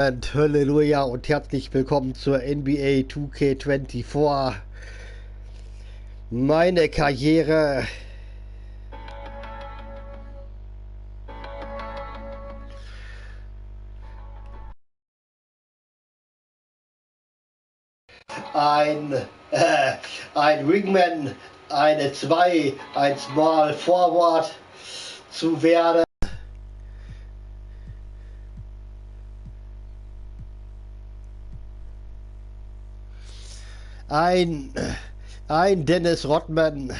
Und Halleluja und herzlich willkommen zur NBA 2K24. Meine Karriere. Ein, äh, ein Wingman, eine 2, ein Small Forward zu werden. Ein, ein Dennis Rodman.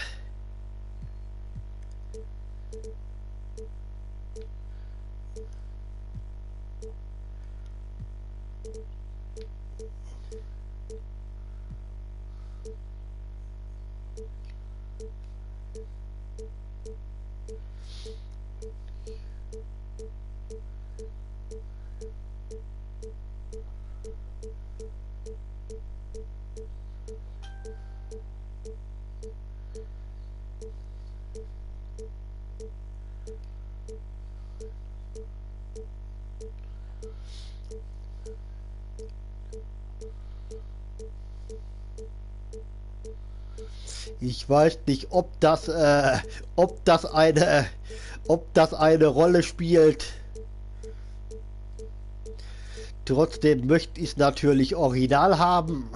Ich weiß nicht, ob das ob das eine Rolle spielt. Trotzdem möchte ich es natürlich original haben.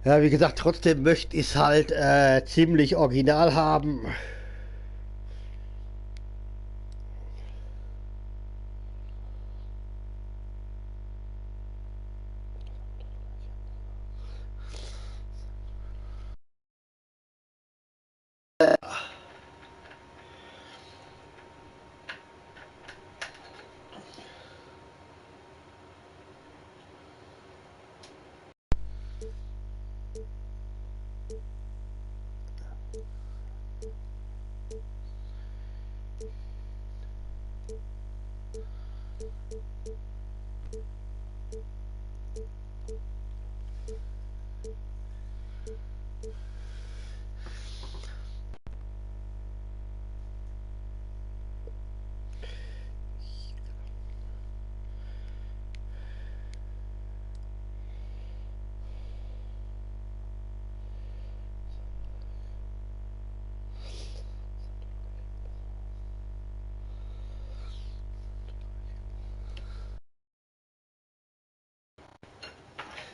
Ja, wie gesagt, trotzdem möchte ich es halt ziemlich original haben.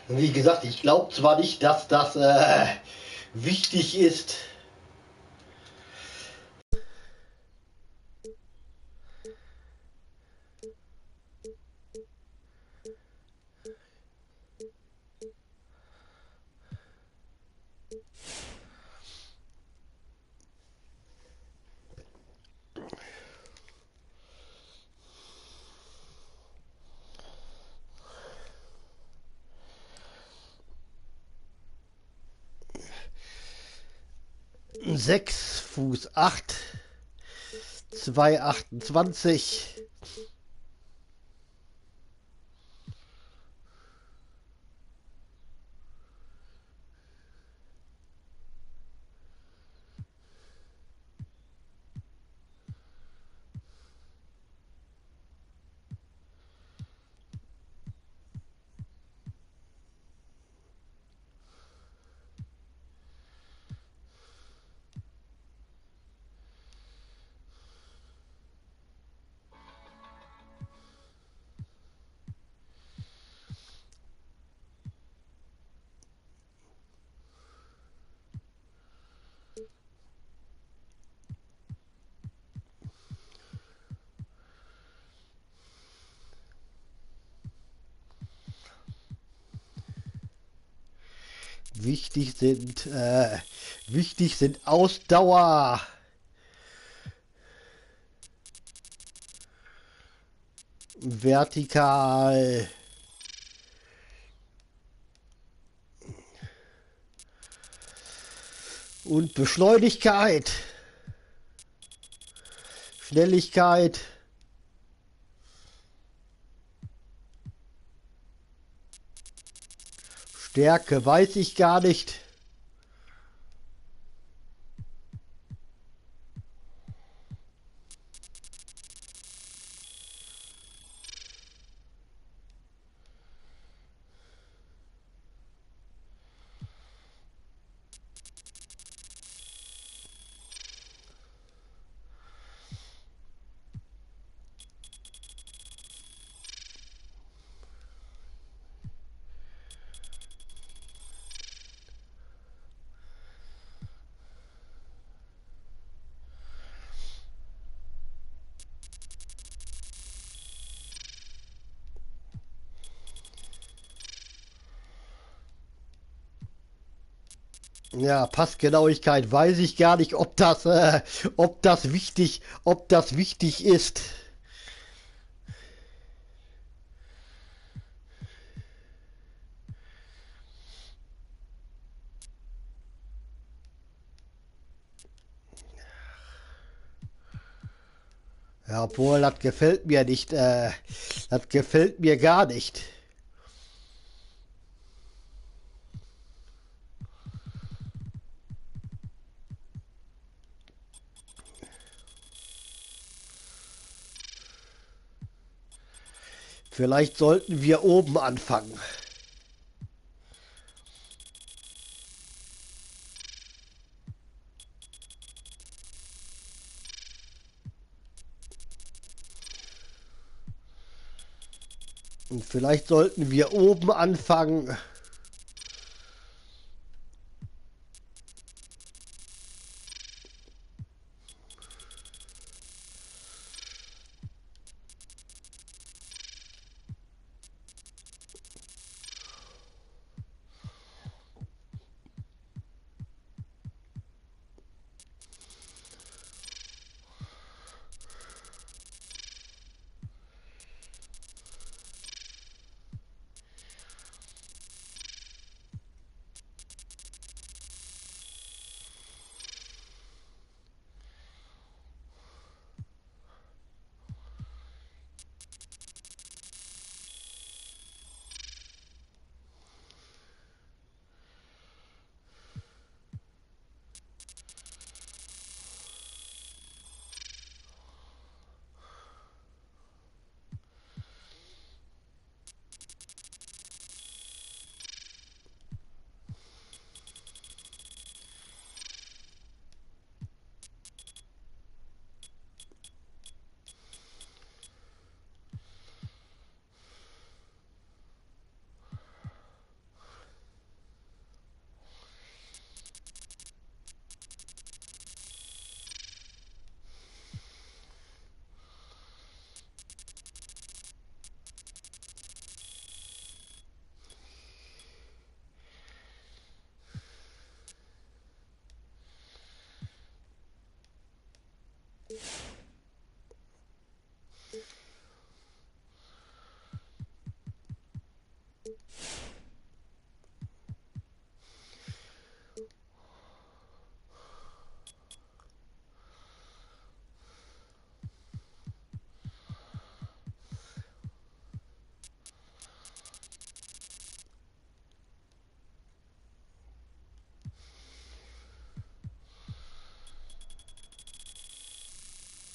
Wie gesagt, ich glaube zwar nicht, dass das wichtig ist. Sechs Fuß 8, 2,28. Wichtig sind Ausdauer, vertikal und Beschleunigkeit, Schnelligkeit. Stärke weiß ich gar nicht. Ja, Passgenauigkeit weiß ich gar nicht, ob das wichtig ist. Ja, obwohl, das gefällt mir nicht, das gefällt mir gar nicht. Vielleicht sollten wir oben anfangen. Und vielleicht sollten wir oben anfangen.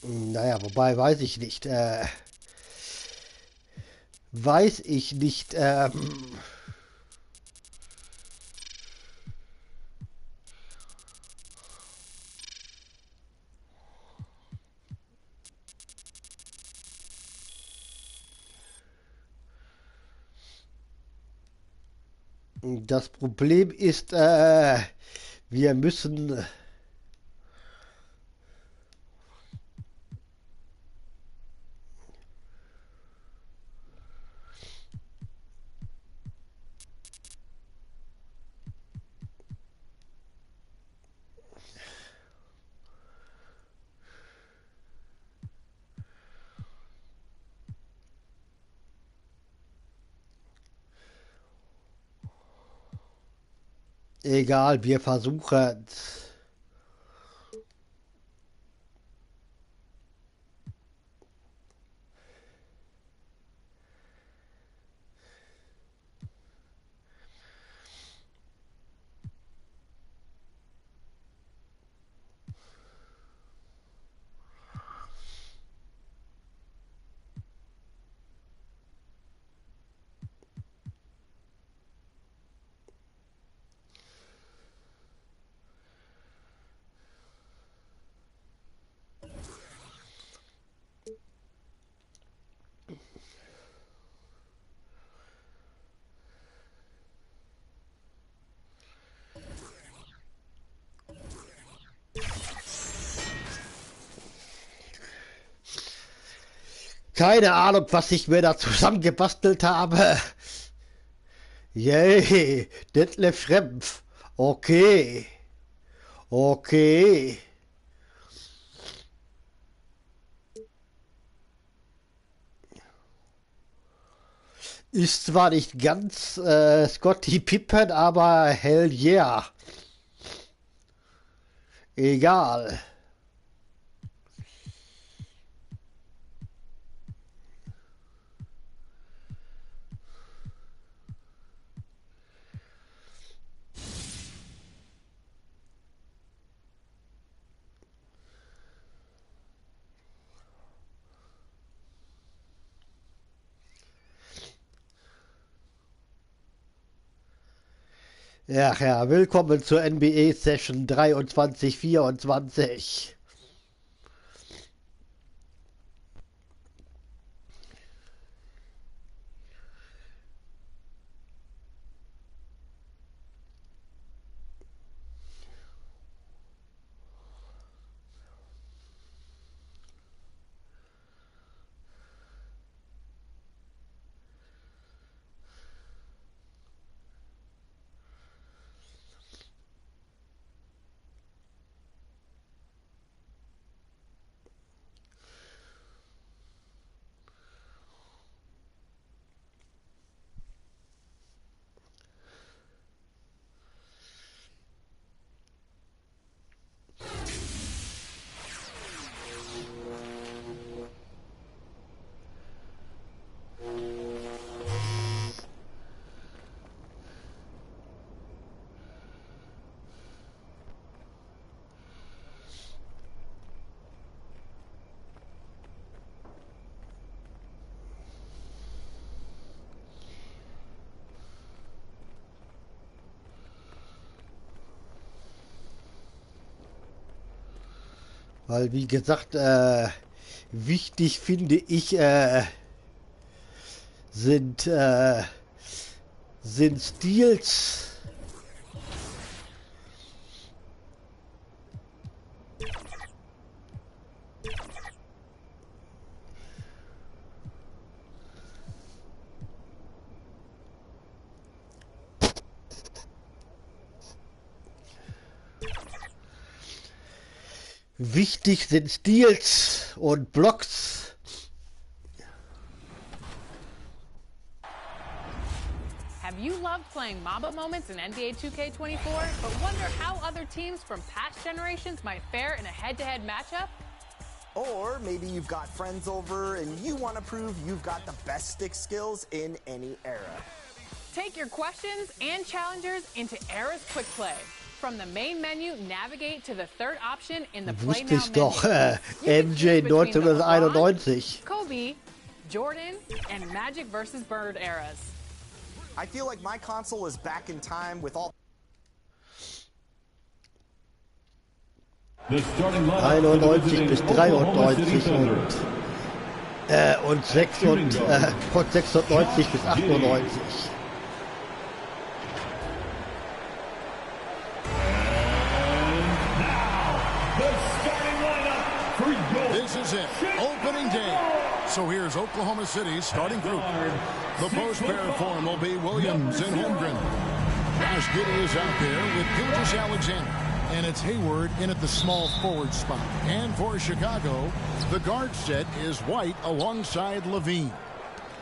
Naja, wobei weiß ich nicht. Weiß ich nicht. Das Problem ist, wir müssen. Egal, wir versuchen's. Keine Ahnung, was ich mir da zusammengebastelt habe. Yay, Detlef Schrempf. Okay. Okay. Ist zwar nicht ganz Scottie Pippen, aber hell yeah. Egal. Ja, willkommen zur NBA Session 23-24. Weil, wie gesagt, wichtig finde ich, sind Steals. Wichtig sind Steals und Blocks. Have you loved playing Mamba moments in NBA 2K24, but wonder how other teams from past generations might fare in a head-to-head matchup? Or maybe you've got friends over and you want to prove you've got the best stick skills in any era. Take your questions and challengers into Era's Quick Play. From the main menu, navigate to the third option in the Play Wusste Now ich doch, menu. MJ 1991. Kobe, Jordan, and Magic vs. Bird eras. I feel like my console is back in time with all 91 bis 93 und 96 bis 98. This is it, opening day. So here's Oklahoma City's starting group. The post pair form will be Williams and Holmgren. Josh Giddey is out there with Gilgeous Alexander. And it's Hayward in at the small forward spot. And for Chicago, the guard set is White alongside Levine.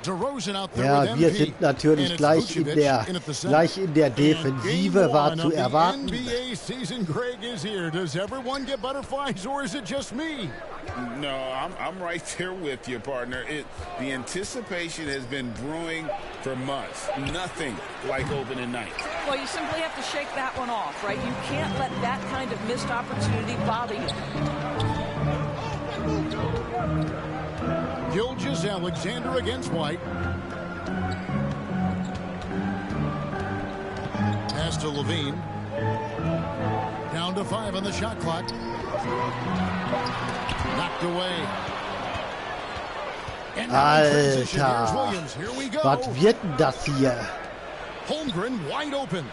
DeRozan out there Ja, with wir MP. sind natürlich And gleich it's in Vucevic in at the center. gleich in der And Defensive, game war one zu of the erwarten. NBA season, Greg, is here. Does everyone get butterflies, or is it just me? No, I'm right there with you, partner. The anticipation has been brewing for months. Nothing like opening night. Well, you simply have to shake that one off, right? You can't let that kind of missed opportunity bother you. Gilgeous-Alexander against White. Pass to Levine. Down to 5 on the shot clock. Knocked away. And now in transition, here's Alter, Williams. Here we go. was wird denn das hier? Holmgren wide open.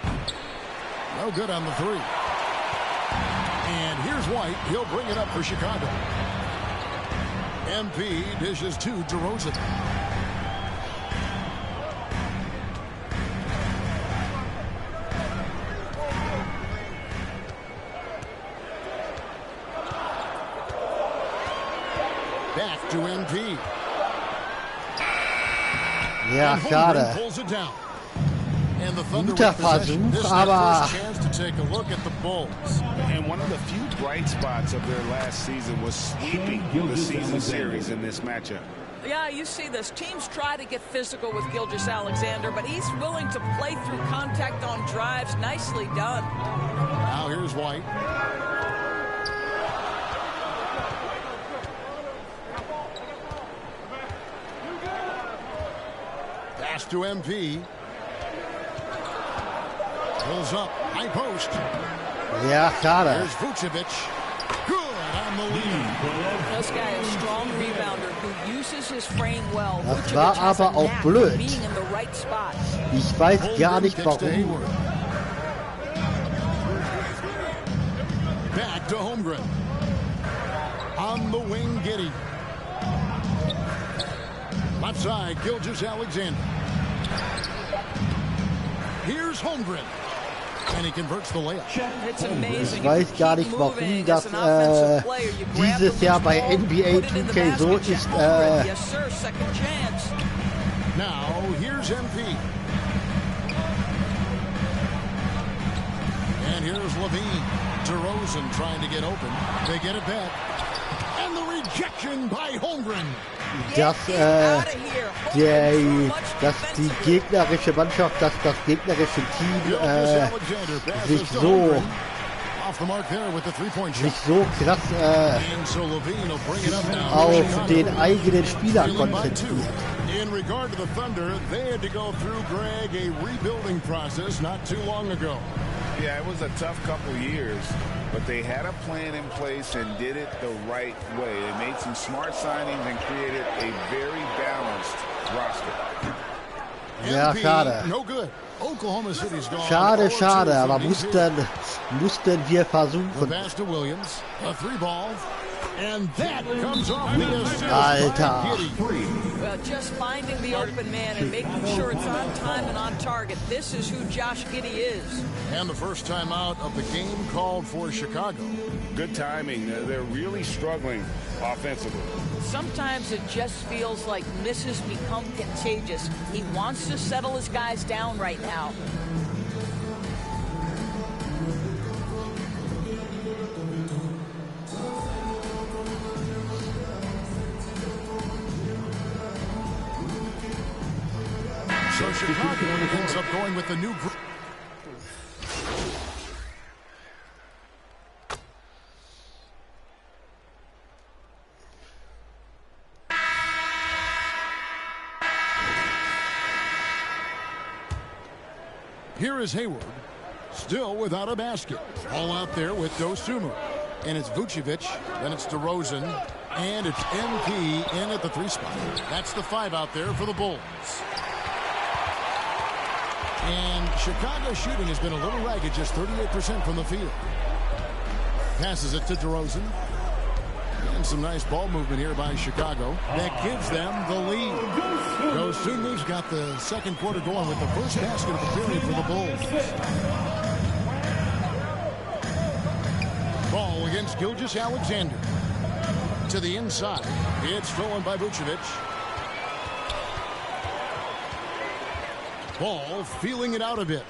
No good on the 3. And here's White. He'll bring it up for Chicago. MP dishes to DeRozan. Back to MP. Ja, And Holmgren schade. pulls it down. And the Thunder Guter with possession. Versuch, This is aber their first chance to take a look at the Bulls. And one of the few bright spots of their last season was sweeping the season series in this matchup. Yeah, you see this. Teams try to get physical with Gilgeous-Alexander, but he's willing to play through contact on drives. Nicely done. Now here's White. Pass to MP. Pulls up. High post. Ja, schade. Here's Vucevic. Good on the lead. This guy is a strong rebounder who uses his frame well. Das Vucevic war has aber a auch knack blöd. for being in the right spot. Ich weiß gar nicht Holmgren kicks to warum. Hayward. Back to Holmgren. On the wing, Giddey. Left side, Gilgeous-Alexander. Here's Holmgren. And he converts the layup. It's amazing. Ich weiß gar nicht, warum das dieses Jahr bei NBA 2K so ist. Yes, sir. Second chance. Now, here's MP. And here's Levine. DeRozan trying to get open. They get it back. And the rejection by Holmgren. dass die gegnerische Mannschaft, dass das gegnerische Team sich so krass auf den eigenen Spieler konzentriert. In regard to the Thunder, they had to go through, Greg, a rebuilding process not too long ago. Yeah, it was a tough couple years, but they had a plan in place and did it the right way. They made some smart signings and created a very balanced roster. Ja, schade. No good. Oklahoma City's gone. Schade, aber mussten wir versuchen. Pass to Williams, a 3-ball, and that comes off the assist. Alter. Well, just finding the open man and making sure it's on time and on target. This is who Josh Giddey is. And the first time out of the game called for Chicago. Good timing. They're really struggling offensively. Sometimes it just feels like misses become contagious. He wants to settle his guys down right now. So Chicago ends up going with the new group. Here is Hayward, still without a basket. All out there with Dosunmu. And it's Vucevic, then it's DeRozan, and it's MP in at the 3 spot. That's the 5 out there for the Bulls. And Chicago's shooting has been a little ragged, just 38% from the field. Passes it to DeRozan. And some nice ball movement here by Chicago. That gives them the lead. Dosunmu's got the second quarter going with the first basket of the period for the Bulls. Ball against Gilgeous-Alexander. To the inside. It's stolen by Vucevic. Ball feeling it out a bit.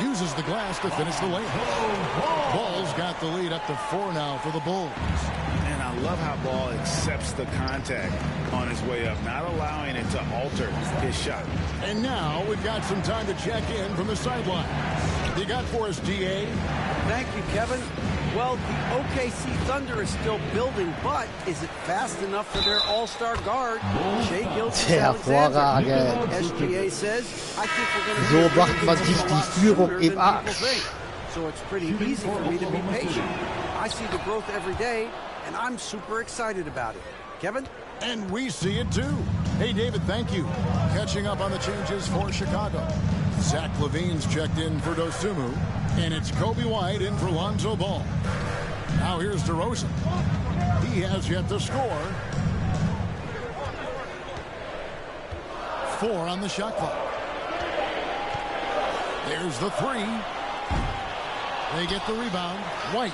Uses the glass to finish the lane. Ball's got the lead up to 4 now for the Bulls. And I love how Ball accepts the contact on his way up, not allowing it to alter his shot. And now we've got some time to check in from the sideline. You got for us, DA? Thank you, Kevin. Well, the OKC Thunder is still building, but is it fast enough for their all-star guard, Shai Gilgeous-Alexander? SGA says, I think we're going So to macht man sich die Führung im Arsch. So it's pretty easy for me to be patient. I see the growth every day, and I'm super excited about it. Kevin? And we see it too. Hey, David, thank you. Catching up on the changes for Chicago. Zach LaVine's checked in for Dosunmu, and it's Kobe White in for Lonzo Ball. Now here's DeRozan. He has yet to score. 4 on the shot clock. There's the 3. They get the rebound. White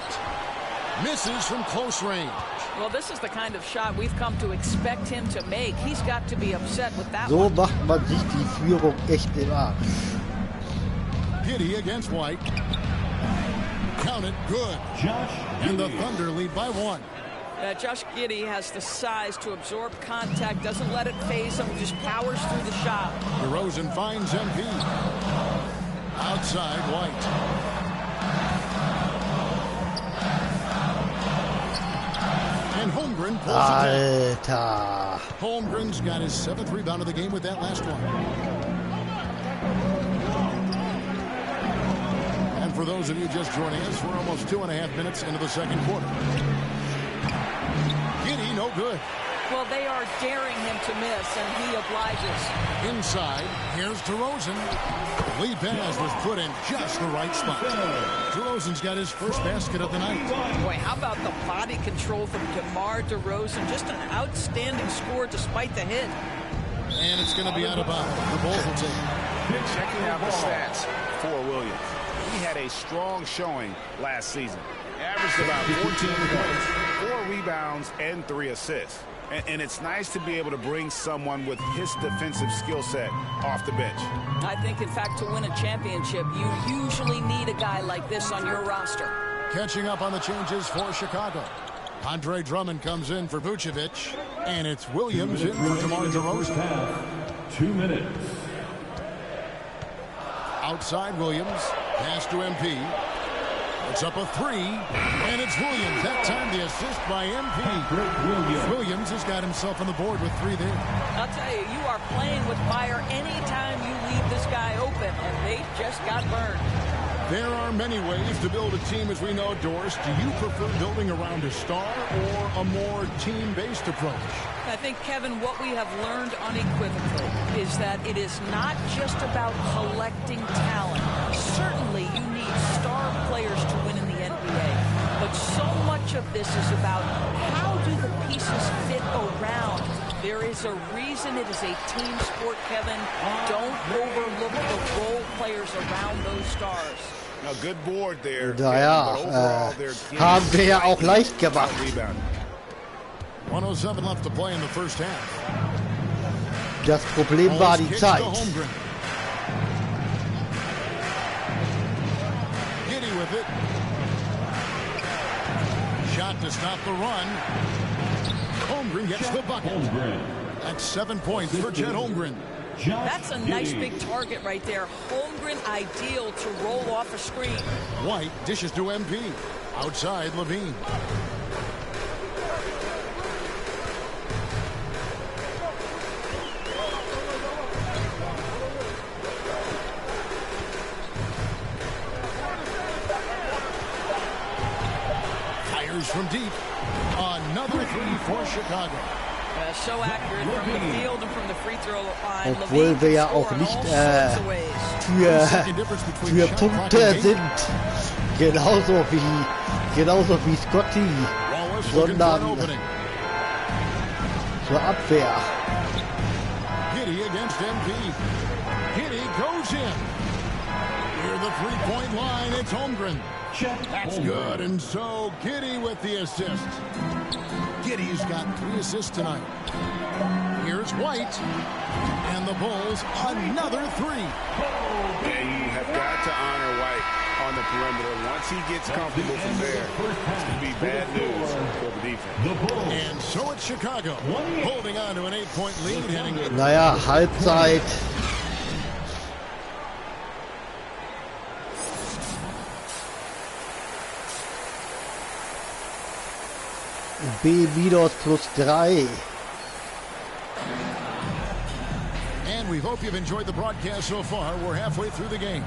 misses from close range. Well, this is the kind of shot we've come to expect him to make. He's got to be upset with that So one. macht man sich die Führung echt im Arsch. Giddy against White. Count it, good. And the Thunder lead by 1. Josh Giddey has the size to absorb contact, doesn't let it phase him, just powers through the shot. DeRozan finds MP. Outside, White. And Holmgren pulls it down. Alter. Holmgren's got his 7th rebound of the game with that last one. And for those of you just joining us, we're almost 2.5 minutes into the second quarter. Giddy, no good. Well, they are daring him to miss, and he obliges. Inside, here's DeRozan. Lee Benaz was put in just the right spot. DeRozan's got his first basket of the night. Boy, how about the body control from DeMar DeRozan? Just an outstanding score despite the hit. And it's going to be out of bounds. The Bulls will take it. Checking out the stats for Williams. He had a strong showing last season. Averaged about 14 points, 4 rebounds, and 3 assists. And it's nice to be able to bring someone with his defensive skill set off the bench. I think, in fact, to win a championship, you usually need a guy like this on your roster. Catching up on the changes for Chicago. Andre Drummond comes in for Vucevic, and it's Williams in for DeMar DeRozan. 2 minutes. Outside Williams, pass to MP. It's up a 3, and it's Williams. That time the assist by MP. Williams has got himself on the board with 3 there. I'll tell you, you are playing with fire anytime you leave this guy open, and they just got burned. There are many ways to build a team, as we know, Doris. Do you prefer building around a star or a more team-based approach? I think, Kevin, what we have learned unequivocally is that it is not just about collecting talent. Certainly, you need star players to win in the NBA. But so much of this is about how do the pieces fit around. There is a reason it is a team sport, Kevin. Don't overlook the role players around those stars. A good board there. Naja, haben wir ja auch leicht gemacht. 107 left to play in the first half. Das Problem war die Zeit. Giddy with it. Shot to stop the run. Holmgren gets the bucket. That's 7 points for Chet Holmgren. That's a nice big target right there. Holmgren ideal to roll off a screen. White dishes to MP. Outside Levine. Fires from deep. Another 3 for Chicago. So accurate from the field and from the free throw line. Obwohl wir ja auch nicht für Punkte sind, genauso wie Scotty, sondern zur Abwehr. Giddy against MP. Giddy goes in. Near the three-point line, it's Holmgren. That's good, and so Giddy with the assist. Giddy's got 3 assists tonight. Here's White, and the Bulls another 3. And you have got to honor White on the perimeter. Once he gets comfortable from there, it's going to be bad news for the defense. And so it's Chicago, holding on to an 8-point lead heading into Naja, Halbzeit. B- +3. And we hope you've enjoyed the broadcast so far. We're halfway through the game.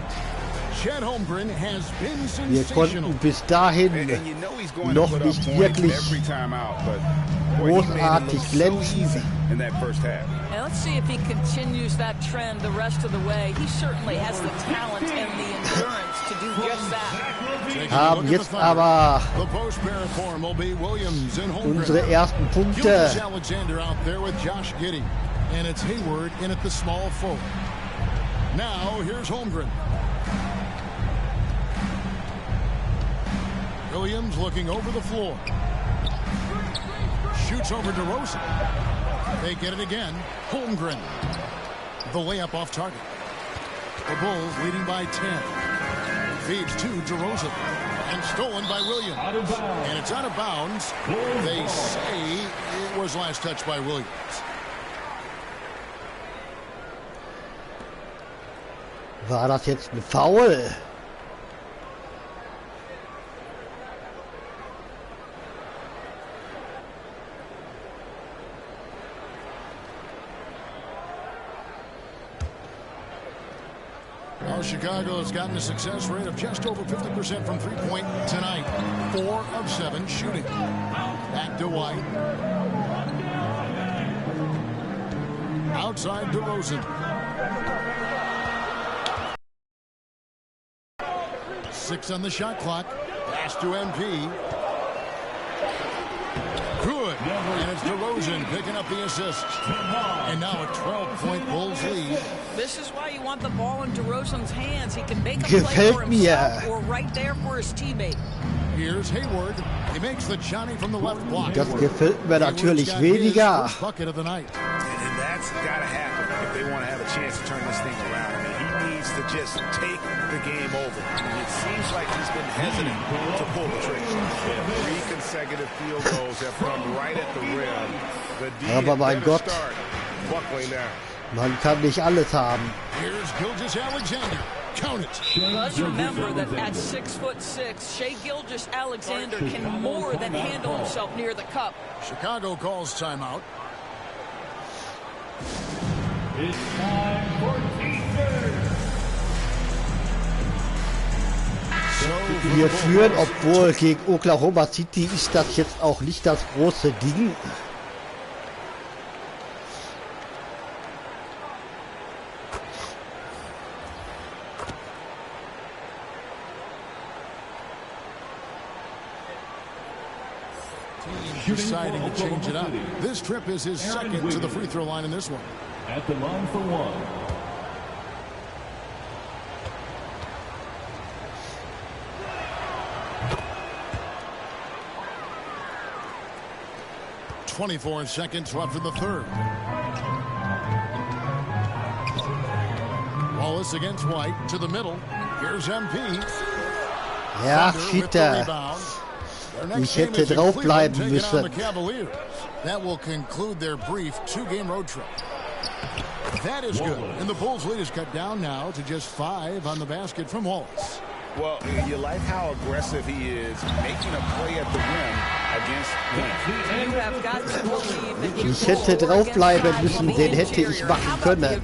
Chad Holmgren has been Wir sensational. konnten bis dahin And you know he's going to noch put up nicht points wirklich every time out, but boy, he made it großartig look so glänzen. easy in that first half. And let's see if he continues that trend the rest of the way. He certainly has the talent and the endurance to do just that. Haben jetzt aber The post pair form will be Williams and Holmgren. unsere ersten Punkte. Gilgeous-Alexander out there with Josh Giddey. And it's Hayward in at the small forward. Now, here's Holmgren. Williams looking over the floor. Shoots over DeRozan. They get it again. Holmgren. The layup off target. The Bulls leading by 10. Feeds to DeRozan. And stolen by Williams. And it's out of bounds. They say it was last touched by Williams. War das jetzt ein Foul? Well, Chicago has gotten a success rate of just over 50% from three-point tonight. 4 of 7 shooting. Back to White. Outside DeRozan. 6 on the shot clock. Pass to MP. Good. And it's DeRozan picking up the assist. And now a 12-point Bulls lead. This is why you want the ball in DeRozan's hands. He can make a Gefällt play for himself mir. or right there for his teammate. Here's Hayward. He makes the Johnny from the left block. Das gefällt mir natürlich Hayward's got his weniger. first bucket of the night. And that's got to happen if they want to have a chance to turn this thing around. I mean, he needs to just take the game over. It seems like he's been hesitant to pull the trigger. 3 consecutive field goals have come right at the rim. The D Aber mein better Gott. start buckling down. Man kann nicht alles haben. Here's Gilgeous-Alexander. Count it. Let's remember that at 6'6", Shai Gilgeous-Alexander can more than handle himself near the cup. Chicago calls timeout. It's time for defense. Wir führen, obwohl gegen Oklahoma City ist das jetzt auch nicht das große Ding. Deciding to change it up. This trip is his second to the free throw line in this one. At the line for one. .24 seconds left in the third. Wallace against White to the middle. Here's MP. Ja, Thunder with the Schitter. rebound. Their next Ich game hätte is in draufbleiben Cleveland, taking on müssen. the Cavaliers. That will conclude their brief 2-game road trip. That is good. And the Bulls' lead is cut down now to just 5 on the basket from Wallace. Well, you like how aggressive he is making a play at the rim against him. You have got to believe that you Ich hätte draufbleiben müssen, den hätte ich machen können.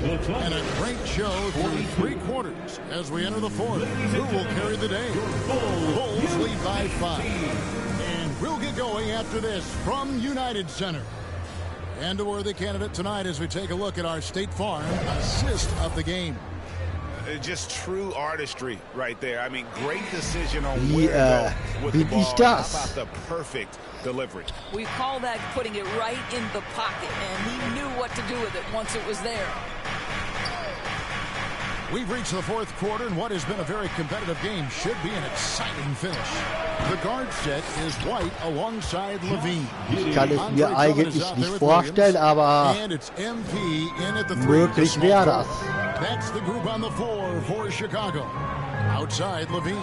And a great show through 3 quarters as we enter the fourth. Who will carry the day? Bulls lead by 5. And we'll get going after this from United Center. And a worthy candidate tonight as we take a look at our State Farm assist of the game. Just true artistry right there. I mean, great decision on Wie, where to go with wie the ball. ist How das? about the perfect delivery? We call that putting it right in the pocket, and he knew what to do with it once it was there. We've reached the fourth quarter, and what has been a very competitive game should be an exciting finish. The guard set is White alongside Levine. Ich kann es mir eigentlich nicht vorstellen, aber möglich wäre das. That's the group on the floor for Chicago. Outside Levine.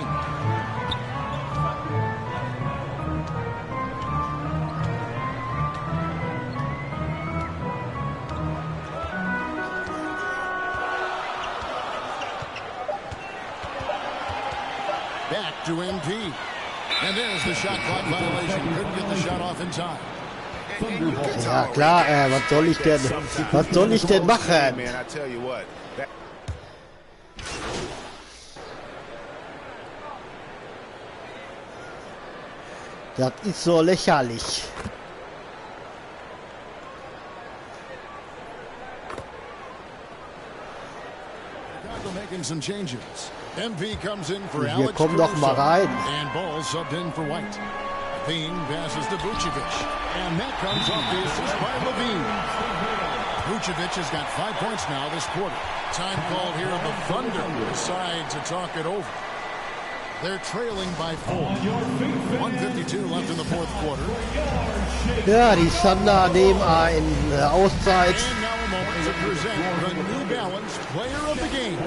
Back to MP. And there's the shot clock violation. Couldn't get the shot off in time. Ja klar, was soll ich denn machen? Das ist so lächerlich. Making some changes. MP comes in for Wir Alex kommen noch mal rein. And Ball subbed in for White. Levine passes to Vucevic. And that comes off the assist by Levine. Vucevic has got 5 points now this quarter. Time called here. The Thunder decide to talk it over. They're trailing by 4. 1:52 left in the fourth quarter. Ja, die Thunder nehmen eine Auszeit. And now a moment to present the New Balance Player of the Game,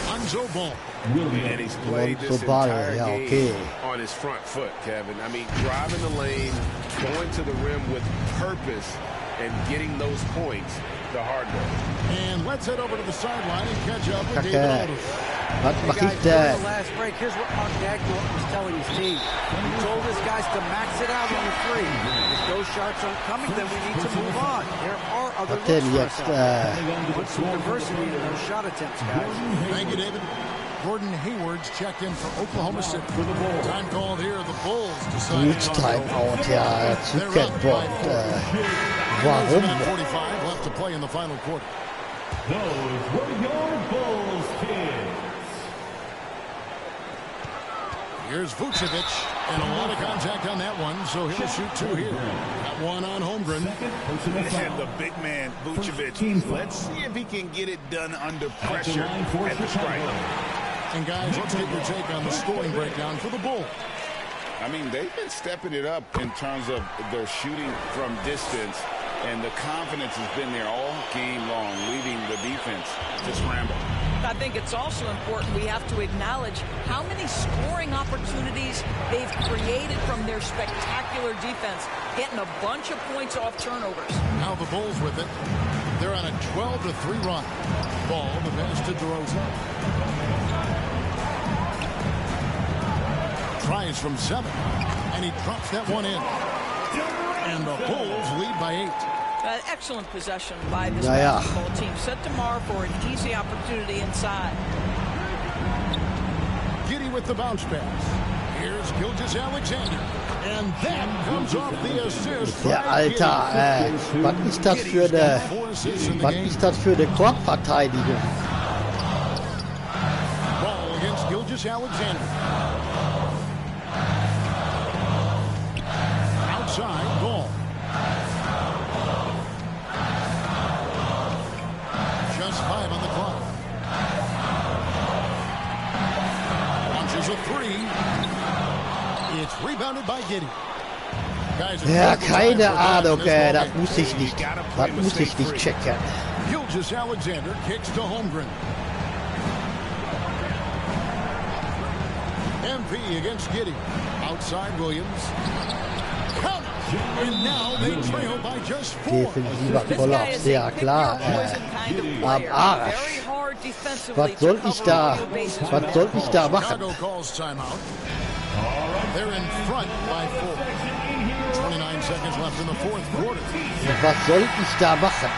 Lonzo Ball. And he's played this entire game on his front foot, Kevin. I mean, driving the lane, going to the rim with purpose, and getting those points the hard way. And let's head over to the sideline and catch up with David Aldridge. Was Hey mache guys, ich during denn? the last break, here's what Mark Dagnall was telling his team. He told his guys to max it out on the three. If those shots aren't coming, then we need to move on. There are other Was denn looks jetzt? for us out there. Want some diversity in those shot attempts, guys. Thank you, David. Gordon Hayward's checked in for Oklahoma City. Time called here. The Bulls decide to talk it over. Timeout, ja, Zuckerbrot. Warum? 7:45 left to play in the final quarter. Those were your Bulls kids. Here's Vucevic, and a lot of contact on that one, so he'll shoot 2 here. Got one on Holmgren. And the big man, Vucevic. Let's see if he can get it done under pressure at the strike. And guys, let's get your take on the scoring breakdown for the Bulls. I mean, they've been stepping it up in terms of their shooting from distance, and the confidence has been there all game long, leaving the defense to scramble. I think it's also important we have to acknowledge how many scoring opportunities they've created from their spectacular defense, getting a bunch of points off turnovers. Now the Bulls with it. They're on a 12-3 run. Ball, the pass to DeRozan. Tries from 7, and he drops that one in. And the Bulls lead by 8. Excellent possession by this Ja. basketball team. Set tomorrow for an easy opportunity inside. Giddy with the bounce pass. Here's Gilgeous-Alexander. And that comes off the assist. Ja, Alter, was ist das für eine Korbverteidigung? Ball against Gilgeous-Alexander. Outside, Ball. Just 5 on the clock. Launches a 3. It's rebounded by Giddy. Ja, keine Ahnung, das muss ich nicht checken. Gilgeous-Alexander kicks to Holmgren. MP against Giddy. Outside Williams. Count. And now they trail by just 4. Defensiver Kollaps, ja klar, am Arsch. Was soll ich da machen? Chicago calls timeout. They're in front by 4. 29 seconds left in the fourth quarter. Was soll ich da machen?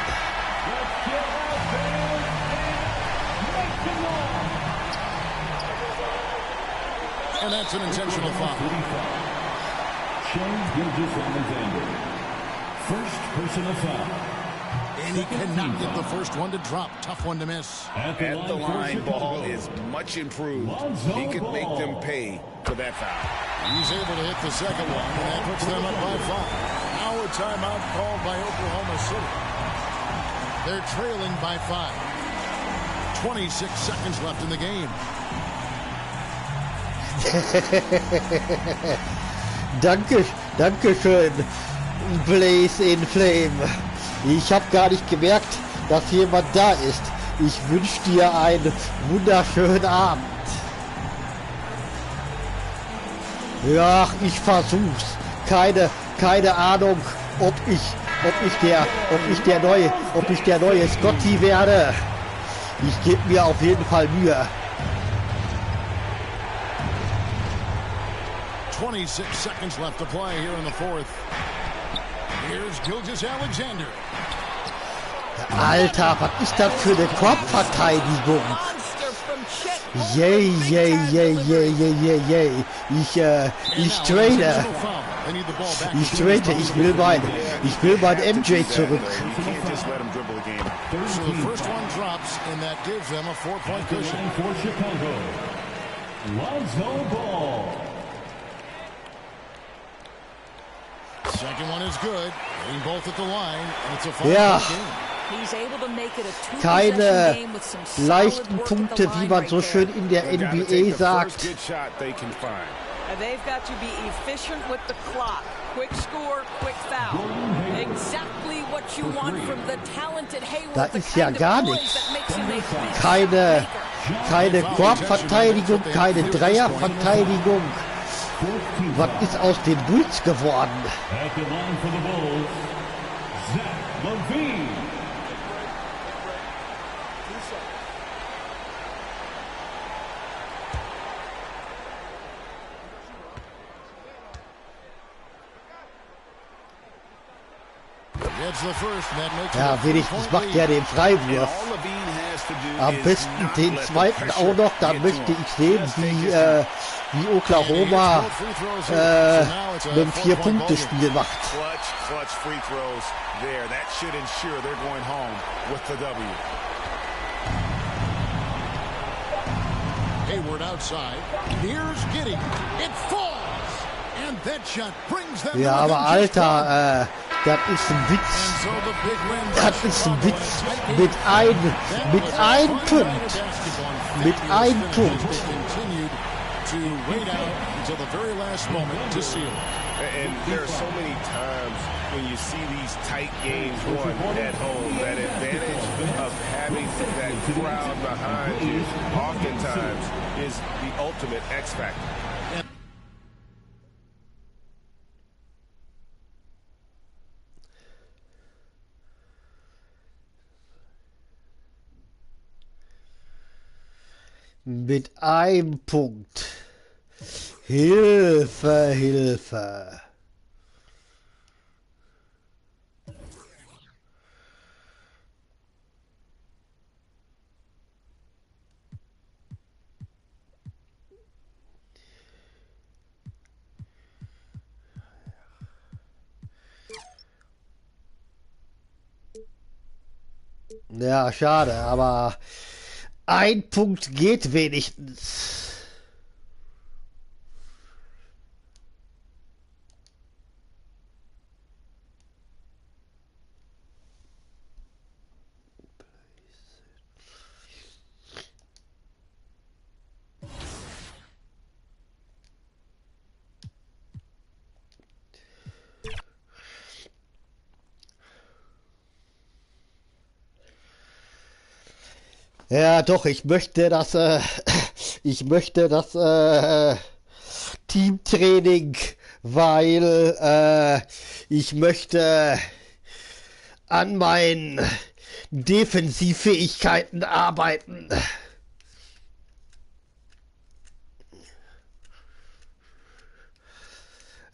And that's an intentional foul. First personal foul. And he cannot get the first one to drop. Tough one to miss. At the line, Ball is much improved. He can make them pay for that foul. He's able to hit the second one, and that puts them up by 5. Now a timeout called by Oklahoma City. They're trailing by 5. 26 seconds left in the game. Danke schön, Blaze in Flame. Ich habe gar nicht gemerkt, dass jemand da ist. Ich wünsche dir einen wunderschönen Abend. Ja, ich versuch's. Keine Ahnung, ob ich der neue Scotty werde. Ich gebe mir auf jeden Fall Mühe. 26 seconds left to play here in the fourth. Here's jogijo76. Alter, was ist das für eine Korbverteidigung? Yay. Ich trade. Ich will mein MJ zurück. So the first one drops, and that gives them a 4-point cushion. For Chicago, Lonzo Ball. Second one is good. Hitting both at the line, and it's a 5-point Ja. game. Keine leichten Punkte, wie man so schön in der NBA sagt. They've got to be efficient with the clock. Quick score, quick foul. Exactly what you want from the talented Hayward. Da ist ja gar nichts. Keine Korbverteidigung, keine Dreierverteidigung. Was ist aus den Bulls geworden? At the line for the Bulls, Zach LaVine. Ja, wenigstens macht er den Freiwurf. Am besten den zweiten auch noch, dann möchte ich sehen, wie Oklahoma ein 4-Punkte-Spiel macht. Hayward outside. Here's Giddey. It falls. And that shot brings them. Ja, aber Alter, das ist ein Witz. Das ist ein Witz. Mit einem Punkt. Mit einem Punkt. To wait out until the very last moment to seal it. And there are so many times when you see these tight games won at home, that advantage of having that crowd behind you oftentimes is the ultimate X factor. Mit einem Punkt. Hilfe. Ja, schade, aber ein Punkt geht wenigstens. Ja, doch, ich möchte das Teamtraining, weil ich möchte an meinen Defensivfähigkeiten arbeiten.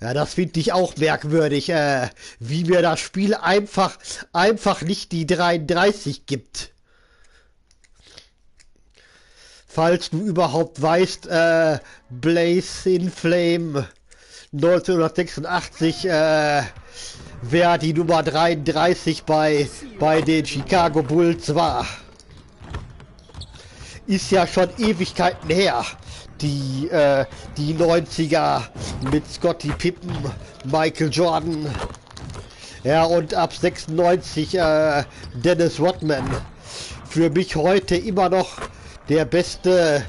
Ja, das finde ich auch merkwürdig, wie mir das Spiel einfach nicht die 33 gibt. Falls du überhaupt weißt, Blaze in Flame 1986, wer die Nummer 33 bei den Chicago Bulls war. Ist ja schon Ewigkeiten her. Die 90er mit Scottie Pippen, Michael Jordan. Ja, und ab 96 Dennis Rodman. für mich heute immer noch der beste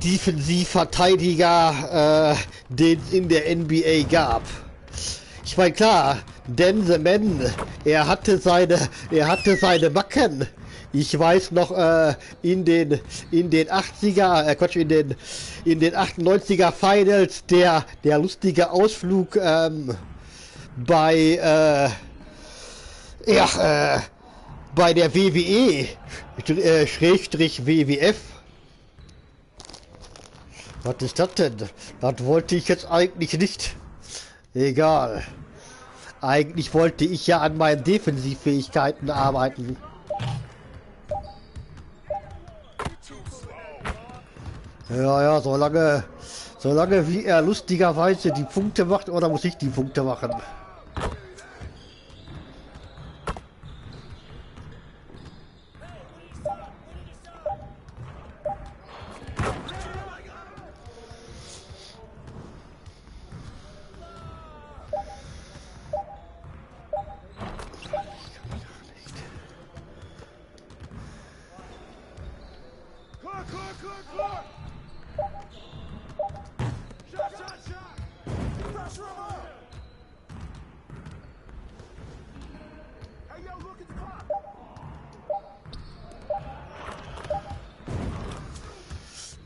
Defensivverteidiger, den es in der NBA gab. Ich meine, klar, Dan the Man, er hatte seine Macken. Ich weiß noch, in den 80er, in den 98er Finals, der lustige Ausflug, bei der WWE, Schrägstrich WWF. Was ist das denn? Das wollte ich jetzt eigentlich nicht. Egal. Eigentlich wollte ich ja an meinen Defensivfähigkeiten arbeiten. Ja, solange wie er lustigerweise die Punkte macht, oder muss ich die Punkte machen?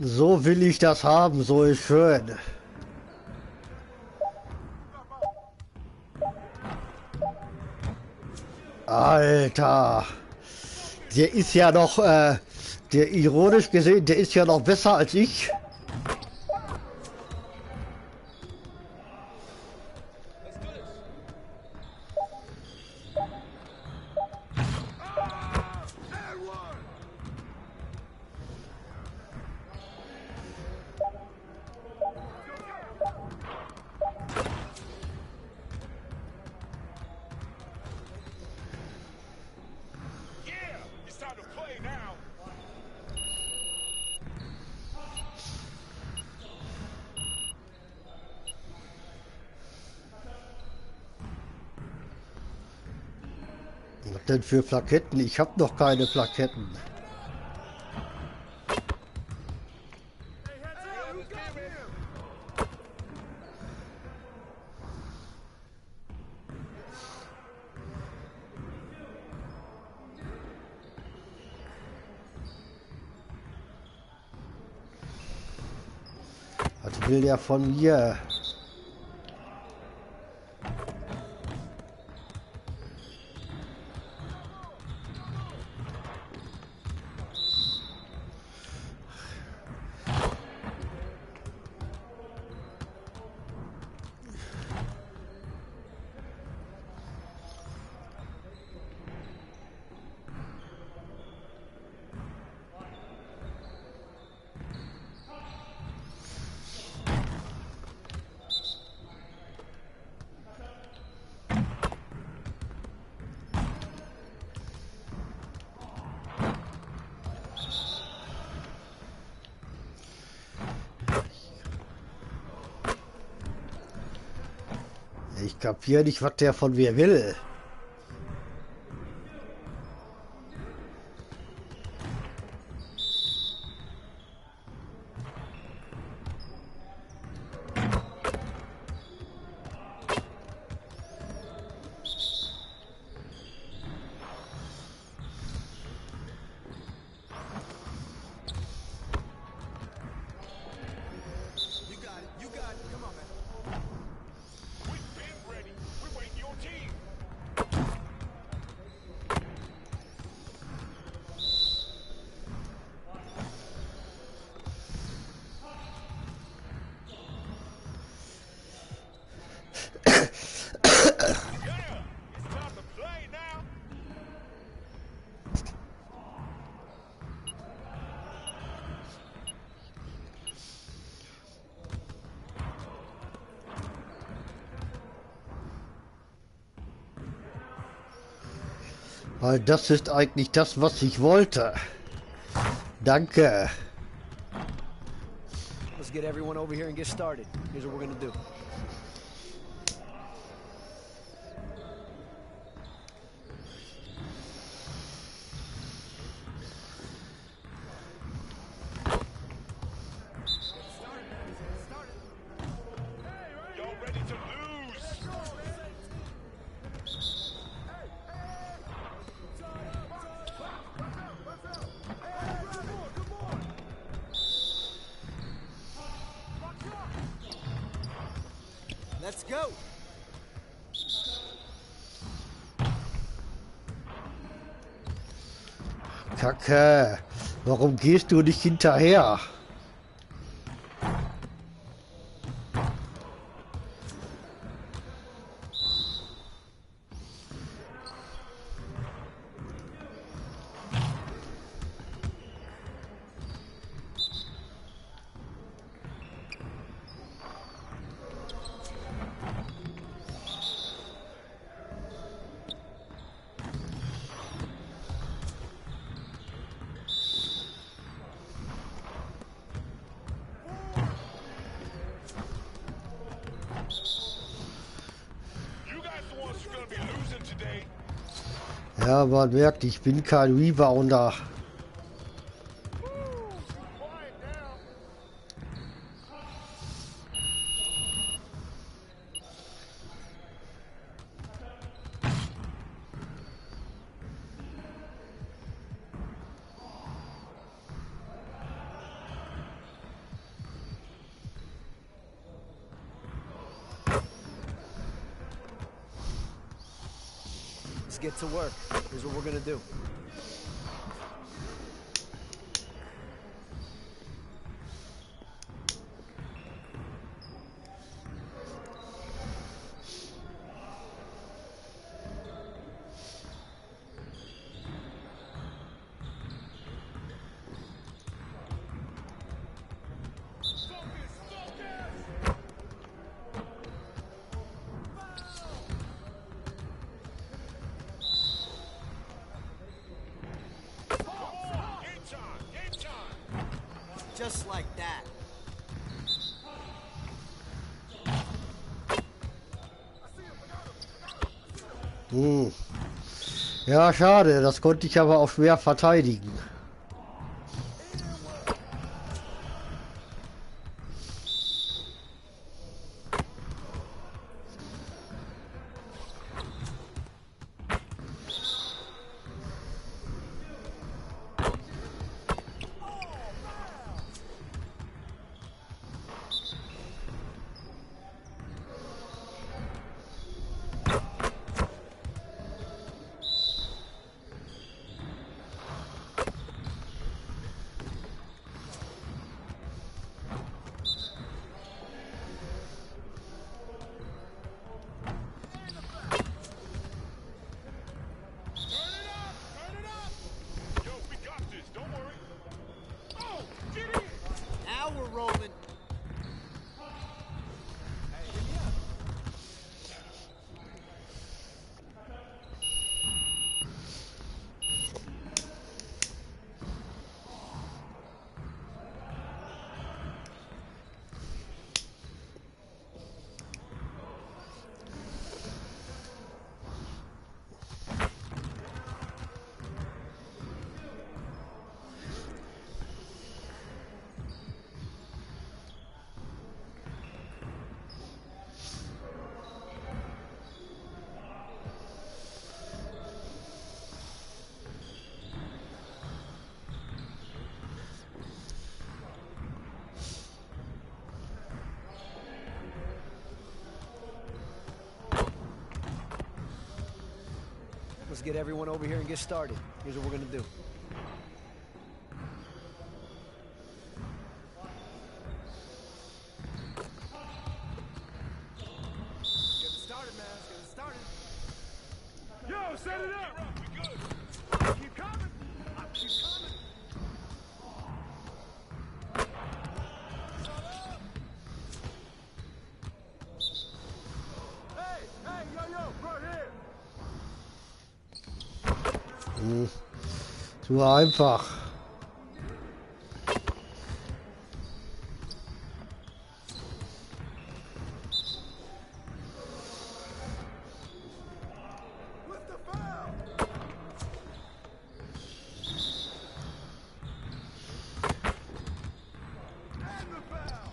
So will ich das haben, so ist schön. Alter, der ist ja noch, der ironisch gesehen, der ist ja noch besser als ich. Was denn für Plaketten? Ich habe noch keine Plaketten. Was will der von mir? Ich kapiere nicht, was der von mir will. Weil das ist eigentlich das, was ich wollte. Danke. Let's get everyone over here and get started. Here's what we're gonna do. Kacke. Warum gehst du nicht hinterher? Ja, man merkt, ich bin kein Rebounder. Let's get to work. Here's what we're gonna do. Just like that. Ja, schade. Das konnte ich aber auch schwer verteidigen. Let's get everyone over here and get started. Here's what we're gonna do. Get it started, man. Let's get it started. Yo, set it up. We good. Keep coming. Keep coming. Hey, yo, right here. Zu einfach. With the foul. And the foul.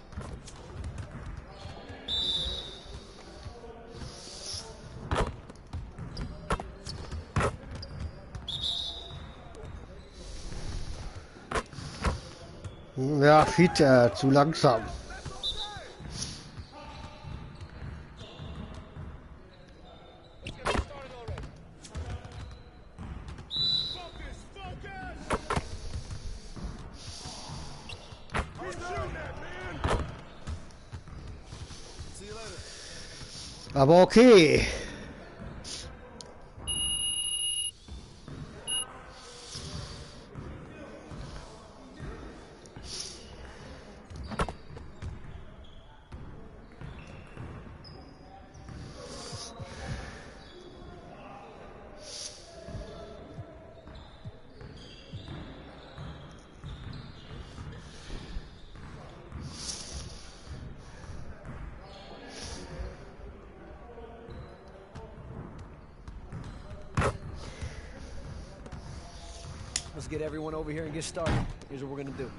Ja, fit, zu langsam. Focus, focus. Aber okay. Let's get everyone over here and get started. Here's what we're gonna do.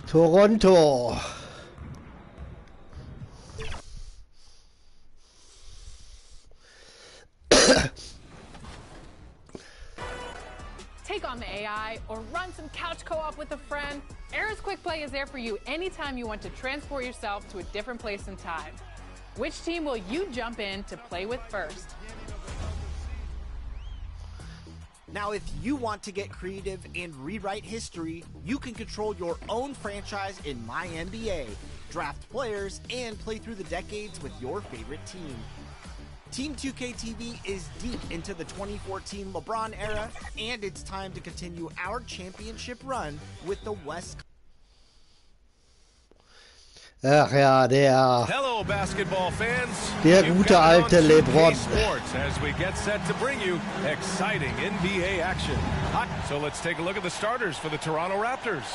Toronto. Take on the AI or run some couch co-op with a friend. Era's Quick Play is there for you anytime you want to transport yourself to a different place and time. Which team will you jump in to play with first? Now, if you want to get creative and rewrite history, you can control your own franchise in My NBA, draft players, and play through the decades with your favorite team. Team 2K TV is deep into the 2014 LeBron era, and it's time to continue our championship run with the West. Ach ja, Hello, basketball fans. Der gute alte LeBron. Sports as we get set to bring you exciting NBA action. So let's take a look at the starters for the Toronto Raptors.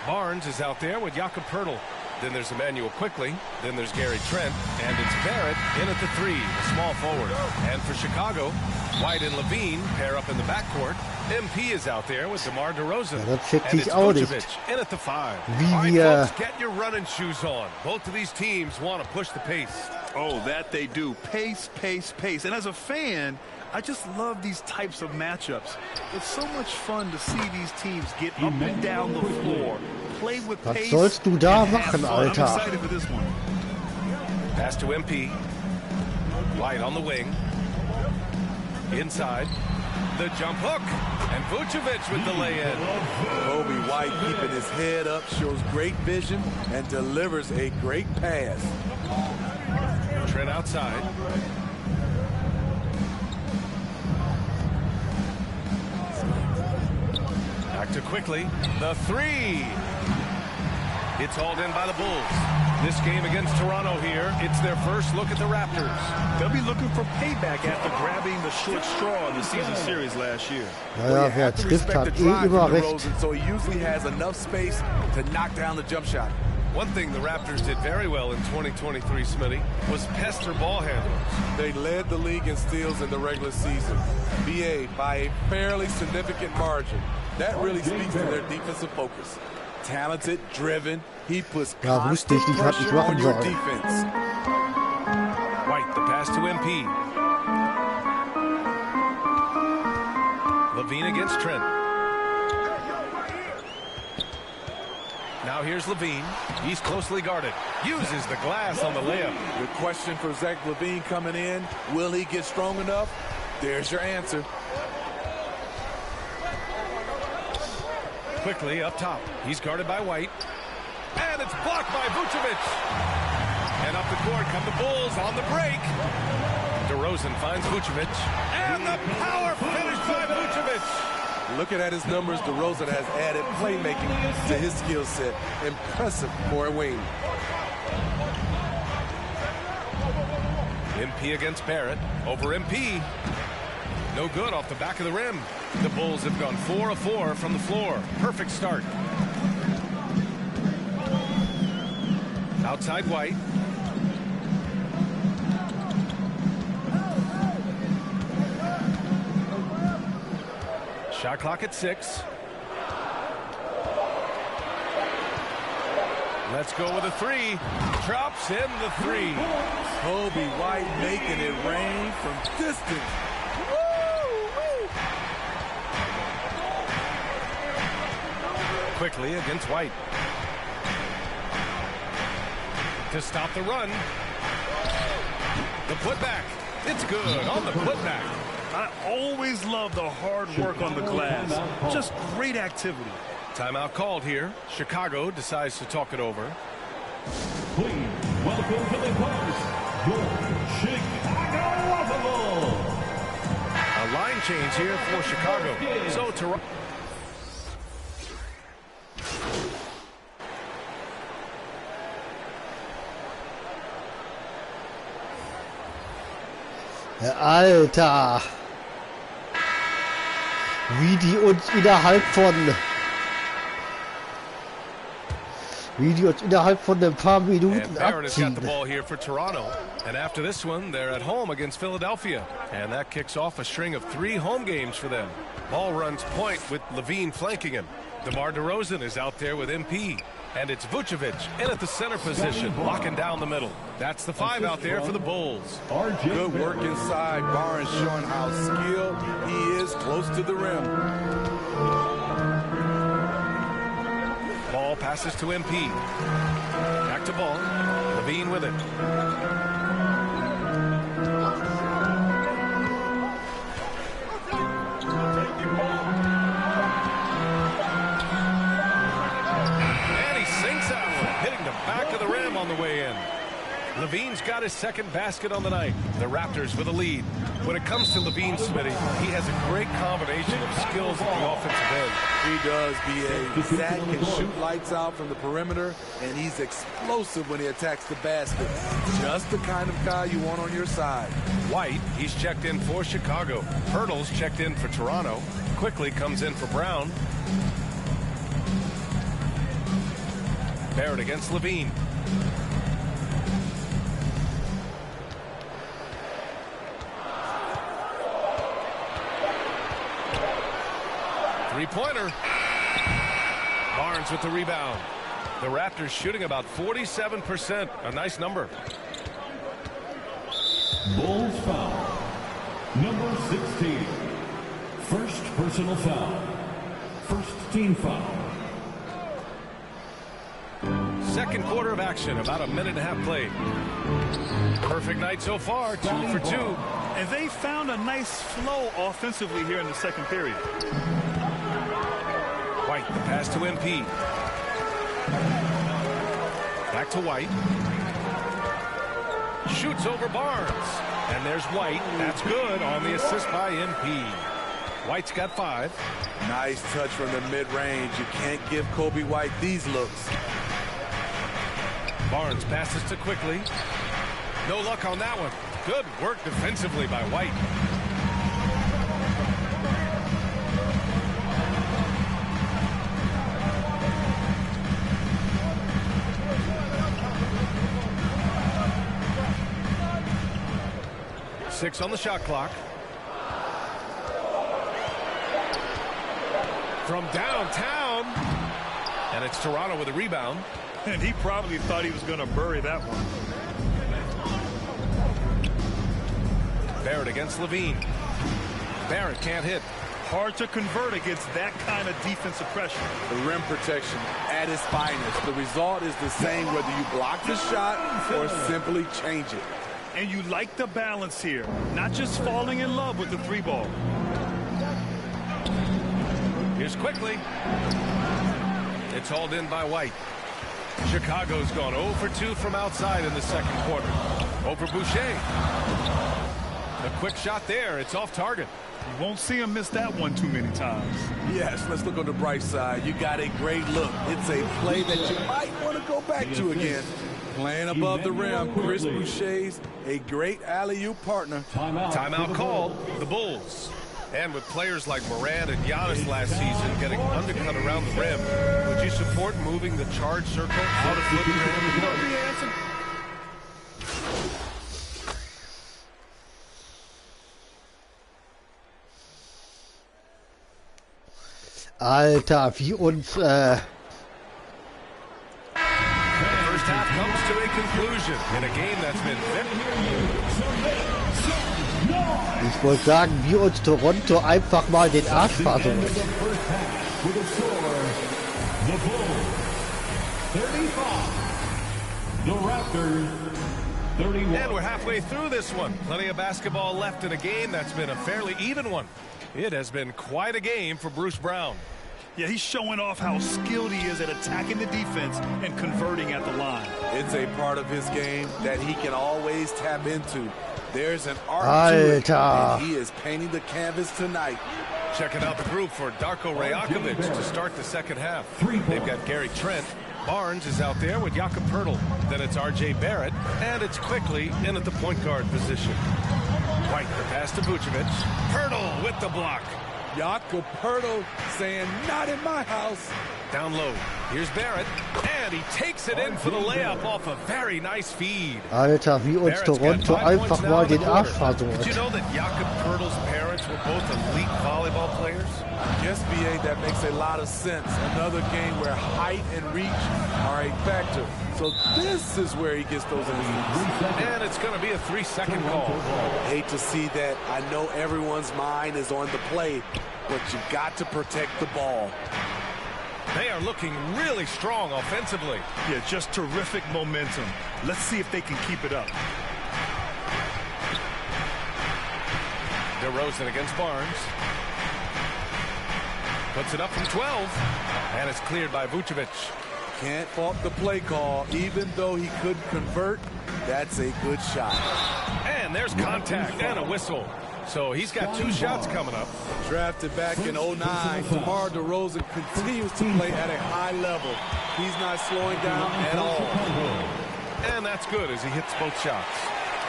Barnes is out there with Jakob Poeltl. Then there's Emmanuel Quickly. Then there's Gary Trent. And it's Barrett in at the 3, the small forward. And for Chicago, White and Levine pair up in the backcourt. MP is out there with DeMar DeRozan. Ja, das checkt and sich it's auch nicht. Vucevic in at the 5. Wie All right, wir folks, get your running shoes on. Both of these teams want to push the pace. Oh, that they do. Pace, pace, pace. And as a fan, I just love these types of matchups. It's so much fun to see these teams get up and down the floor, play with Was pace. sollst du da and have machen, fun. I'm Alter? excited for this one. Pass to MP. White on the wing. Inside. The jump hook. And Vucevic with the lay-in. Kobe White keeping his head up, shows great vision, and delivers a great pass. Trent outside. Back to Quickly. The 3. It's hauled in by the Bulls. This game against Toronto here, it's their first look at the Raptors. They'll be looking for payback after grabbing the short straw in the season series last year. Naja, wer trifft, hat immer recht. So he usually has enough space to knock down the jump shot. One thing the Raptors did very well in 2023, Smitty, was pester ball handlers. They led the league in steals in the regular season, BA by a fairly significant margin. That really speaks to their defensive focus. Talented, driven, he puts Ja, wusste ich nicht, was ich pressure on machen your soll. defense. White, the pass to MP. Levine against Trent. Now here's Levine. He's closely guarded. Uses the glass on the layup. The question for Zach Levine coming in, will he get strong enough? There's your answer. Quickly up top. He's guarded by White. And it's blocked by Vucevic. And up the court come the Bulls on the break. DeRozan finds Vucevic. And the power finish by Vucevic. Looking at his numbers, DeRozan has added playmaking to his skill set. Impressive for a wing. MP against Barrett. Over MP. No good off the back of the rim. The Bulls have gone 4 of 4 from the floor. Perfect start. Outside White. Shot clock at 6. Let's go with a 3. Drops in the 3. Kobe White making it rain from distance. Quickly against White. To stop the run. The putback. It's good on the putback. I always love the hard work on the glass. Just great activity. Timeout called here. Chicago decides to talk it over. Please welcome to the court, your Chicago Bulls. A line change here for Chicago. So Toronto. Alter, wie die uns innerhalb von ein paar Minuten Barrett has got the abziehen. ball here for Toronto. And after this one, they're at home against Philadelphia. And that kicks off a string of 3 home games for them. Ball runs point with Levine flanking him. DeMar DeRozan is out there with MP. And it's Vucevic in at the center position, locking down the middle. That's the 5 out there for the Bulls. Good work inside. Barnes showing how skilled he is close to the rim. Ball passes to MP. Back to Ball. Levine with it. On the way in. Levine's got his second basket on the night. The Raptors with a lead. When it comes to Levine, Smitty, he has a great combination of skills at the offensive end. He does, B.A. Zach can shoot lights out from the perimeter, and he's explosive when he attacks the basket. Just the kind of guy you want on your side. White, he's checked in for Chicago. Hurdle's checked in for Toronto. Quickly comes in for Brown. Barrett against Levine. Three-pointer. Barnes with the rebound. The Raptors shooting about 47%. A nice number. Bulls foul. Number 16. First personal foul. First team foul. Second quarter of action, about a minute and a half played. Perfect night so far, 2 for 2. And they found a nice flow offensively here in the second period. White, the pass to MP. Back to White. Shoots over Barnes. And there's White. That's good on the assist by MP. White's got 5. Nice touch from the mid-range. You can't give Kobe White these looks. Barnes passes to Quickly. No luck on that one. Good work defensively by White. Six on the shot clock. From downtown. And it's Toronto with a rebound. And he probably thought he was going to bury that one. Barrett against Levine. Barrett can't hit. Hard to convert against that kind of defensive pressure. The rim protection at its finest. The result is the same whether you block the shot or simply change it. And you like the balance here, not just falling in love with the three ball. Here's quickly. It's hauled in by White. Chicago's gone 0 for 2 from outside in the second quarter. Over Boucher. A quick shot there. It's off target. You won't see him miss that one too many times. Yes, let's look on the bright side. You got a great look. It's a play that you might want to go back to again. Playing above the rim, Chris Boucher's a great alley-oop partner. Timeout called. The Bulls. And with players like Morant and Giannis last season getting undercut around the rim, would you support moving the charge circle out of foot rim? Alter, wie uns The first half comes to a conclusion in a game that's been ich wollte sagen, wie uns Toronto einfach mal den Arsch versucht. And we're halfway through this one. Plenty of basketball left in a game that's been a fairly even one. It has been quite a game for Bruce Brown. Yeah, he's showing off how skilled he is at attacking the defense and converting at the line. It's a part of his game that he can always tap into. There's an art to it, and he is painting the canvas tonight. Checking out the group for Darko Rajakovic to start the second half. They've got Gary Trent. Barnes is out there with Jakob Poeltl. Then it's R.J. Barrett, and it's quickly in at the point guard position. White the pass to Vucevic. Poeltl with the block. Jakob Poeltl saying, not in my house. Down low. Here's Barrett, and he takes it in for the layup off a very nice feed. Alter, wie uns Toronto einfach mal den Arsch versucht. Did you know that Jakob Poeltl's parents were both elite volleyball players? Yes, BA, that makes a lot of sense. Another game where height and reach are a factor. So this is where he gets those instincts. And it's going to be a 3-second call. Hate to see that. I know everyone's mind is on the play, but you got to protect the ball. They are looking really strong offensively. Yeah, just terrific momentum. Let's see if they can keep it up. DeRozan against Barnes. Puts it up from 12. And it's cleared by Vucevic. Can't fault the play call. Even though he couldn't convert, that's a good shot. And there's contact and a whistle. So he's got 2 shots coming up. Drafted back in 09, DeMar DeRozan continues to play at a high level. He's not slowing down at all. And that's good as he hits both shots.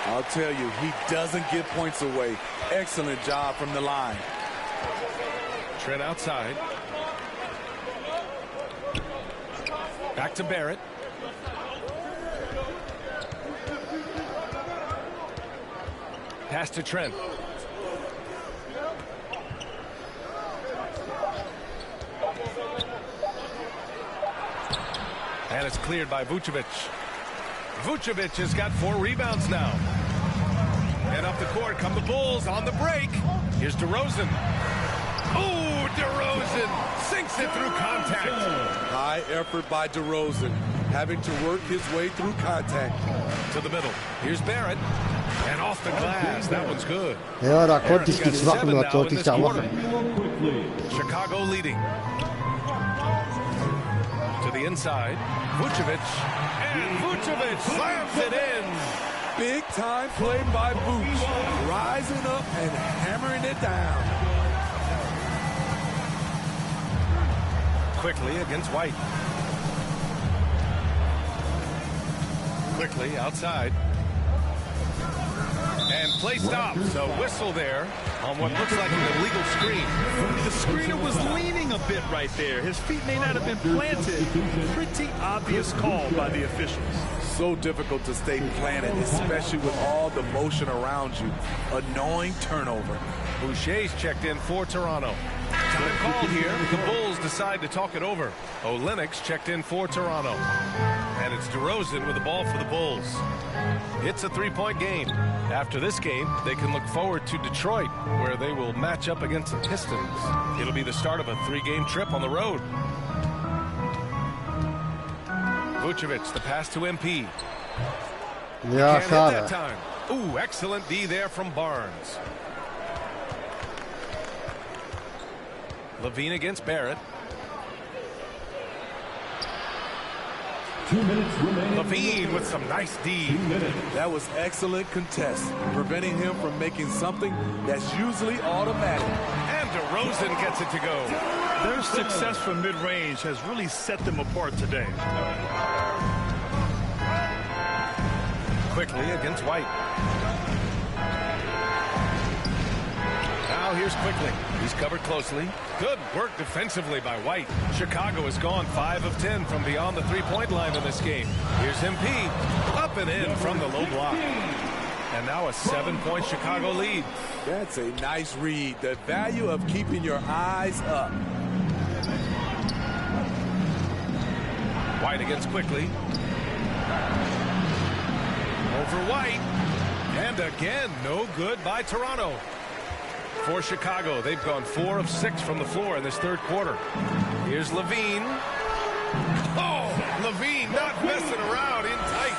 I'll tell you, he doesn't give points away. Excellent job from the line. Trent outside. Back to Barrett. Pass to Trent. And it's cleared by Vucevic. Vucevic has got 4 rebounds now. And up the court come the Bulls on the break. Here's DeRozan. Oh, DeRozan sinks it through contact. High effort by DeRozan, having to work his way through contact. To the middle. Here's Barrett. And off the glass. That one's good. Ja, da konnte ich nichts machen, was sollte ich da machen? Chicago leading. To the inside. Vucevic. And Vucevic slams it in. Big time play by Vuce. Rising up and hammering it down. Quickly against White. Quickly outside. And play stops. A whistle there on what looks like an illegal screen. The screener was leaning a bit right there. His feet may not have been planted. Pretty obvious call by the officials. So difficult to stay planted, especially with all the motion around you. Annoying turnover. Boucher's checked in for Toronto. Time called here. The Bulls decide to talk it over. Olynyk's checked in for Toronto. And it's DeRozan with the ball for the Bulls. It's a three-point game. After this game, they can look forward to Detroit, where they will match up against the Pistons. It'll be the start of a three-game trip on the road. Vucevic, the pass to MP. Ja, schade. That time. Ooh, excellent D there from Barnes. Levine against Barrett. 2 minutes remaining. Levine with some nice D. That was excellent contest, preventing him from making something that's usually automatic. And DeRozan gets it to go. Their success from mid-range has really set them apart today. Quickly against White. Now here's Quickly. He's covered closely. Good work defensively by White. Chicago has gone 5 of 10 from beyond the three-point line in this game. Here's MP. Up and in from the low block. And now a 7-point Chicago lead. That's a nice read. The value of keeping your eyes up. White against Quickly. Over White. And again, no good by Toronto. For Chicago, they've gone 4 of 6 from the floor in this third quarter. Here's Levine. Oh, Levine not messing around in tight.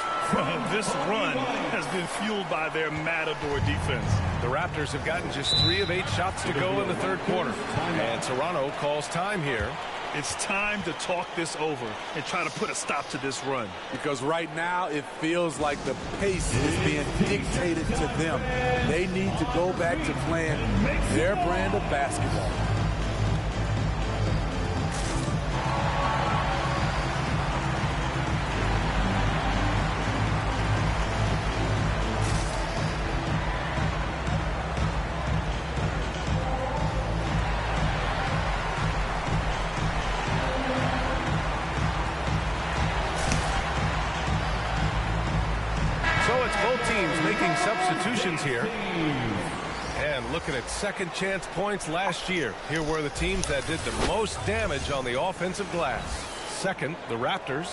This run has been fueled by their Matador defense. The Raptors have gotten just 3 of 8 shots to go in the third quarter. And Toronto calls time here. It's time to talk this over and try to put a stop to this run. Because right now it feels like the pace is being dictated to them. They need to go back to playing their brand of basketball. Substitutions here. And looking at second chance points last year. Here were the teams that did the most damage on the offensive glass. Second, the Raptors.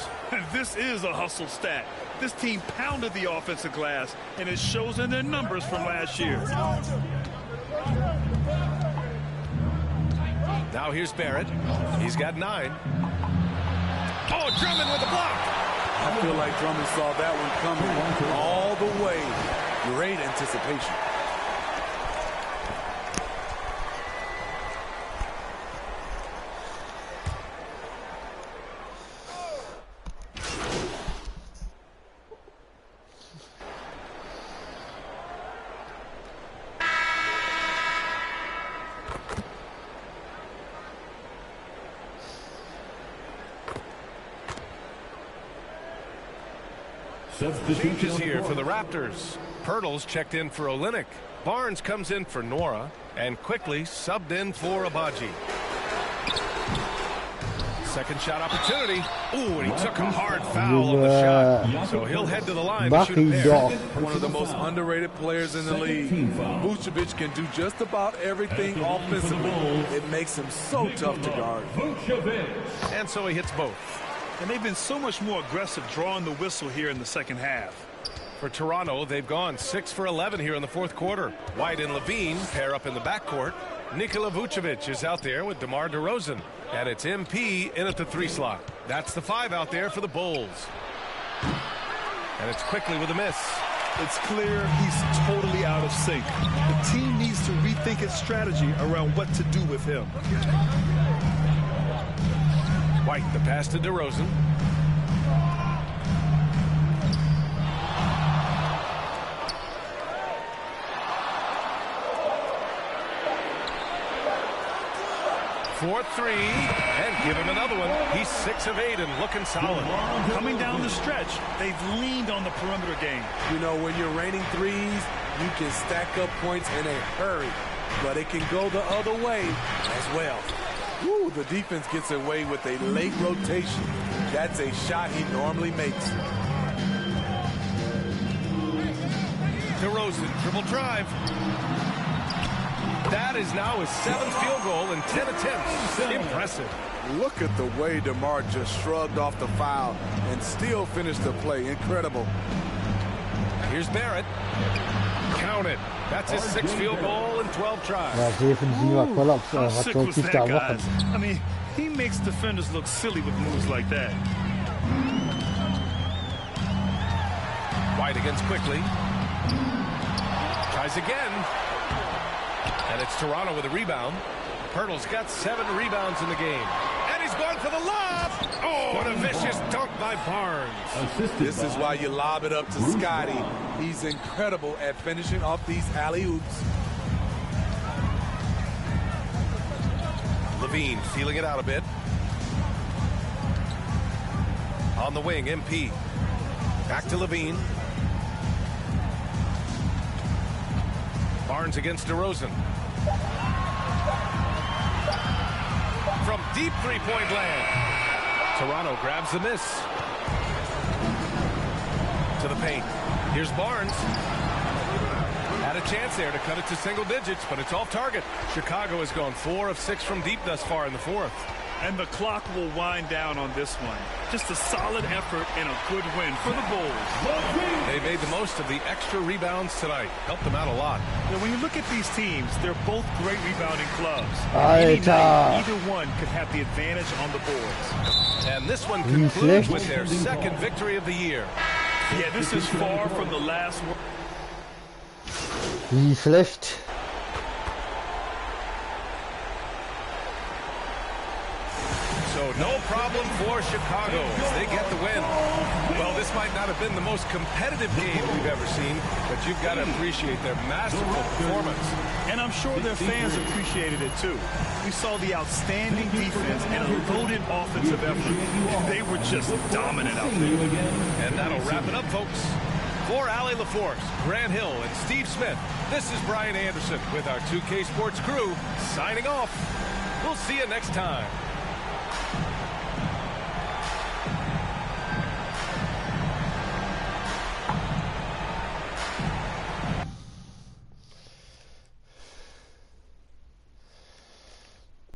This is a hustle stat. This team pounded the offensive glass, and it shows in their numbers from last year. Now here's Barrett. He's got 9. Oh, Drummond with the block. I feel like Drummond saw that one coming all the way. Great anticipation. Changes here for the Raptors. Pirtle's checked in for Olynyk. Barnes comes in for Nora. And Quickly subbed in for Abaji. Second shot opportunity. Ooh, and he took a hard foul on the shot. So he'll head to the line to shoot a pair. One of the most underrated players in the league. Vucevic can do just about everything offensively. It makes him so tough to guard. And so he hits both. And they've been so much more aggressive drawing the whistle here in the second half. For Toronto, they've gone 6 for 11 here in the fourth quarter. White and Levine pair up in the backcourt. Nikola Vucevic is out there with DeMar DeRozan. And it's MP in at the 3 slot. That's the 5 out there for the Bulls. And it's Quickly with a miss. It's clear he's totally out of sync. The team needs to rethink its strategy around what to do with him. White, the pass to DeRozan. For 3, and give him another one. He's 6 of 8 and looking solid. Coming down the stretch, they've leaned on the perimeter game. You know, when you're raining threes, you can stack up points in a hurry, but it can go the other way as well. Ooh, the defense gets away with a late rotation. That's a shot he normally makes. DeRozan, dribble drive. That That is now his 7th field goal in 10 attempts. Impressive. Look at the way DeMar just shrugged off the foul and still finished the play. Incredible. Here's Barrett. Count it. That's his 6th field goal in 12 tries. Ja, defensiver Kollaps, How was sick soll was ich that, da guys? machen? I mean, he makes defenders look silly with moves like that. White against quickly. Tries again. And it's Toronto with a rebound. Pirtle's got 7 rebounds in the game. And he's going for the lob. Oh, what a vicious dunk by Barnes. This is why you lob it up to Scotty. He's incredible at finishing off these alley-oops. Levine feeling it out a bit. On the wing, MP. Back to Levine. Barnes against DeRozan. From deep three-point land. Toronto grabs the miss. To the paint. Here's Barnes. Had a chance there to cut it to single digits, but it's off target. Chicago has gone 4 of 6 from deep thus far in the 4th. And the clock will wind down on this one. Just a solid effort and a good win for the Bulls. They made the most of the extra rebounds tonight. Helped them out a lot. Now, when you look at these teams, they're both great rebounding clubs. Alter. Any night, either one could have the advantage on the boards. And this one concludes with their 2nd victory of the year. Yeah, this is far from the last one. Wie schlecht. So no problem for Chicago as they get the win. Well, this might not have been the most competitive game we've ever seen, but you've got to appreciate their masterful performance. And I'm sure their fans appreciated it too. We saw the outstanding defense and a loaded offensive effort. They were just dominant out there. And that'll wrap it up, folks. For Allie LaForce, Grant Hill, and Steve Smith, this is Brian Anderson with our 2K Sports crew signing off. We'll see you next time.